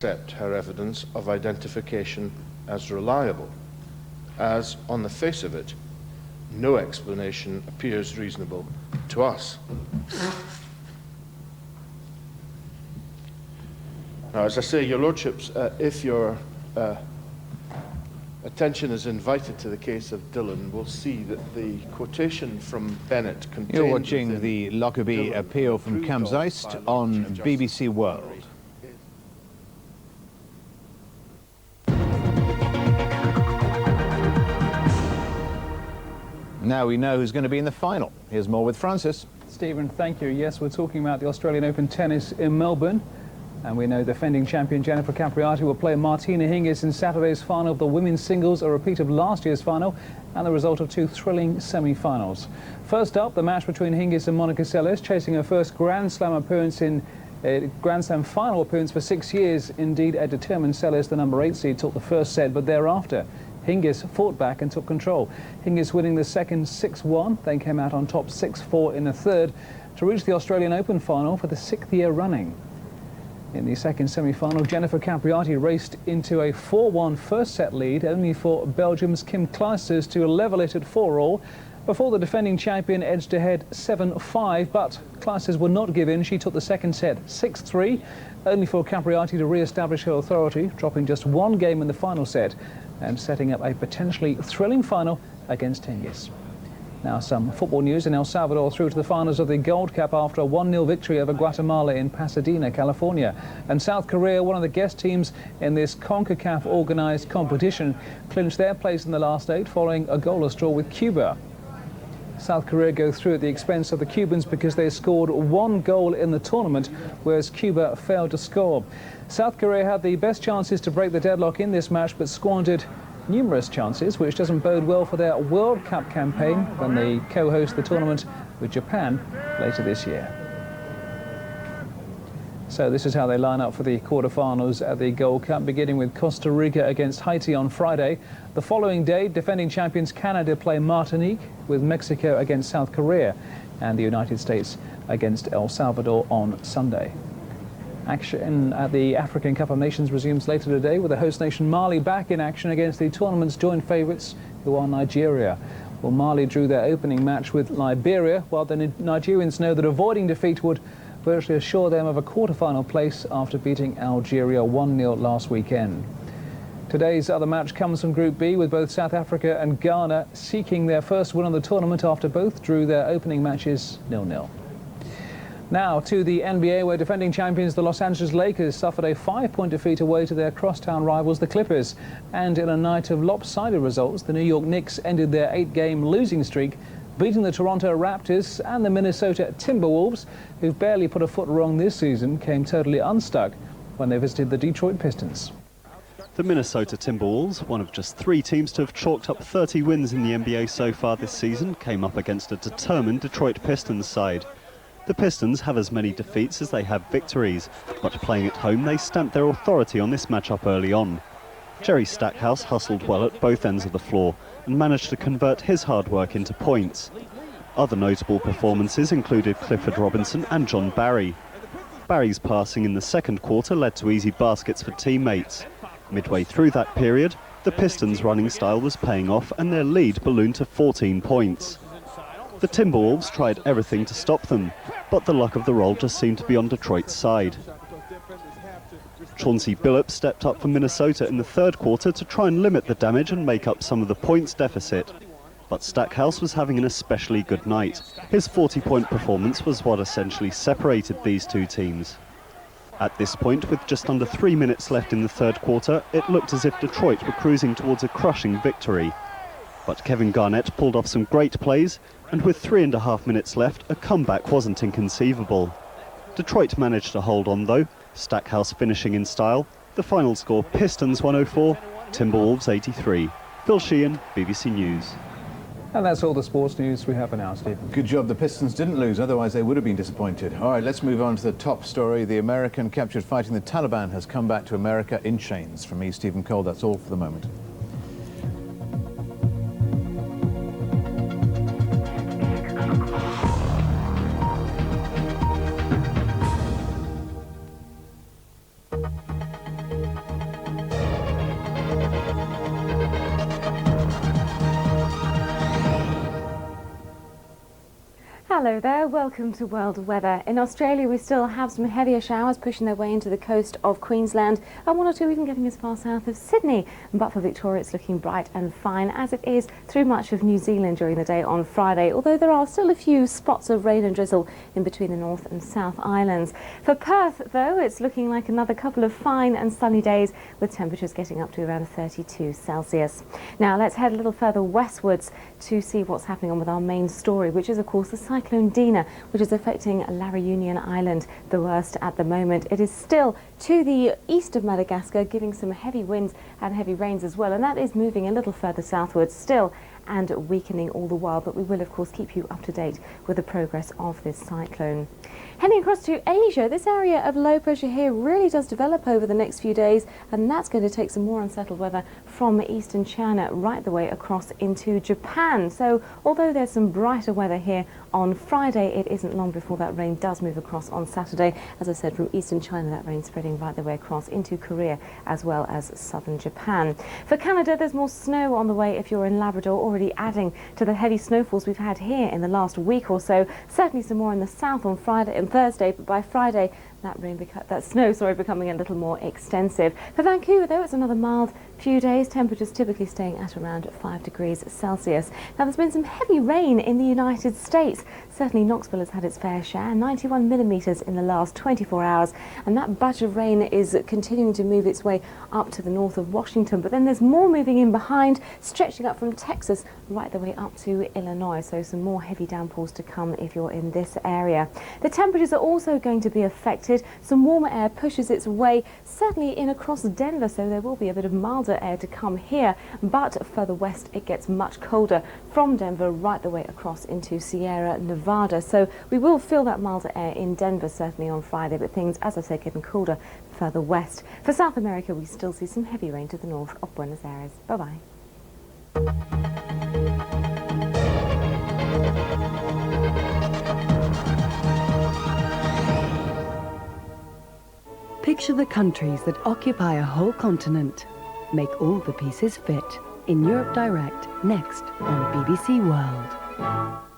accept her evidence of identification as reliable, as, on the face of it, no explanation appears reasonable to us. Now, as I say, Your Lordships, if your attention is invited to the case of Dillon, we'll see that the quotation from Bennett contained... You're watching the Lockerbie appeal from Cam Zeist on BBC World. Now we know who's going to be in the final. Here's more with Francis. Stephen, thank you. Yes, we're talking about the Australian Open tennis in Melbourne. And we know defending champion Jennifer Capriati will play Martina Hingis in Saturday's final of the women's singles, a repeat of last year's final, and the result of two thrilling semi-finals. First up, the match between Hingis and Monica Seles, chasing her first Grand Slam appearance in Grand Slam final appearance for 6 years. Indeed, a determined Seles, the number 8 seed, took the first set, but thereafter Hingis fought back and took control. Hingis winning the second 6-1, then came out on top 6-4 in the third to reach the Australian Open final for the 6th year running. In the second semi-final, Jennifer Capriati raced into a 4-1 first set lead, only for Belgium's Kim Clijsters to level it at 4-all, before the defending champion edged ahead 7-5, but Clijsters would not give in. She took the second set 6-3, only for Capriati to re-establish her authority, dropping just one game in the final set and setting up a potentially thrilling final against Hingis. Now some football news in El Salvador through to the finals of the Gold Cup after a 1-0 victory over Guatemala in Pasadena, California. And South Korea, one of the guest teams in this CONCACAF organised competition, clinched their place in the last 8 following a goalless draw with Cuba. South Korea go through at the expense of the Cubans because they scored 1 goal in the tournament, whereas Cuba failed to score. South Korea had the best chances to break the deadlock in this match, but squandered numerous chances, which doesn't bode well for their World Cup campaign when they co-host the tournament with Japan later this year. So this is how they line up for the quarterfinals at the Gold Cup, beginning with Costa Rica against Haiti on Friday. The following day, defending champions Canada play Martinique, with Mexico against South Korea, and the United States against El Salvador on Sunday. Action at the African Cup of Nations resumes later today, with the host nation Mali back in action against the tournament's joint favourites, who are Nigeria. Well, Mali drew their opening match with Liberia, while the Nigerians know that avoiding defeat would virtually assure them of a quarter-final place after beating Algeria 1-0 last weekend. Today's other match comes from Group B, with both South Africa and Ghana seeking their first win of the tournament after both drew their opening matches 0-0. Now to the NBA, where defending champions the Los Angeles Lakers suffered a 5-point defeat away to their crosstown rivals the Clippers. And in a night of lopsided results, the New York Knicks ended their 8-game losing streak, beating the Toronto Raptors, and the Minnesota Timberwolves, who've barely put a foot wrong this season, came totally unstuck when they visited the Detroit Pistons. The Minnesota Timberwolves, one of just 3 teams to have chalked up 30 wins in the NBA so far this season, came up against a determined Detroit Pistons side. The Pistons have as many defeats as they have victories, but playing at home they stamped their authority on this matchup early on. Jerry Stackhouse hustled well at both ends of the floor and managed to convert his hard work into points. Other notable performances included Clifford Robinson and John Barry. Barry's passing in the second quarter led to easy baskets for teammates. Midway through that period, the Pistons' running style was paying off and their lead ballooned to 14 points. The Timberwolves tried everything to stop them, but the luck of the roll just seemed to be on Detroit's side. Chauncey Billups stepped up for Minnesota in the third quarter to try and limit the damage and make up some of the points deficit. But Stackhouse was having an especially good night. His 40-point performance was what essentially separated these two teams. At this point, with just under 3 minutes left in the third quarter, it looked as if Detroit were cruising towards a crushing victory. But Kevin Garnett pulled off some great plays, and with 3.5 minutes left, a comeback wasn't inconceivable. Detroit managed to hold on though, Stackhouse finishing in style. The final score: Pistons 104, Timberwolves 83. Phil Sheehan, BBC News. And that's all the sports news we have for now, Stephen. Good job the Pistons didn't lose, otherwise they would have been disappointed. All right, let's move on to the top story. The American captured fighting the Taliban has come back to America in chains. From me, Stephen Cole, that's all for the moment. Hello there, welcome to World Weather. In Australia we still have some heavier showers pushing their way into the coast of Queensland and one or two even getting as far south of Sydney. But for Victoria it's looking bright and fine as it is through much of New Zealand during the day on Friday, although there are still a few spots of rain and drizzle in between the North and South Islands. For Perth though, it's looking like another couple of fine and sunny days with temperatures getting up to around 32 Celsius. Now let's head a little further westwards to see what's happening on with our main story, which is of course the Cyclone Dina, which is affecting La Réunion Island the worst at the moment. It is still to the east of Madagascar, giving some heavy winds and heavy rains as well, and that is moving a little further southwards still and weakening all the while, but we will of course keep you up to date with the progress of this cyclone. Heading across to Asia, this area of low pressure here really does develop over the next few days, and that's going to take some more unsettled weather from eastern China right the way across into Japan. So although there's some brighter weather here on Friday, it isn't long before that rain does move across on Saturday. As I said, from eastern China, that rain spreading right the way across into Korea as well as southern Japan. For Canada, there's more snow on the way if you're in Labrador, already adding to the heavy snowfalls we've had here in the last week or so. Certainly some more in the south on Friday and Thursday, but by Friday that snow becoming a little more extensive. For Vancouver though, it's another mild few days, temperatures typically staying at around 5 degrees Celsius. Now there's been some heavy rain in the United States. Certainly Knoxville has had its fair share, 91 millimetres in the last 24 hours, and that batch of rain is continuing to move its way up to the north of Washington, but then there's more moving in behind, stretching up from Texas right the way up to Illinois, so some more heavy downpours to come if you're in this area. The temperatures are also going to be affected. Some warmer air pushes its way certainly in across Denver, so there will be a bit of milder air to come here, but further west it gets much colder from Denver right the way across into Sierra Nevada. So we will feel that milder air in Denver certainly on Friday, but things, as I said, getting colder further west. For South America, we still see some heavy rain to the north of Buenos Aires. Bye-bye. Picture the countries that occupy a whole continent. Make all the pieces fit. In Europe Direct, next on BBC World.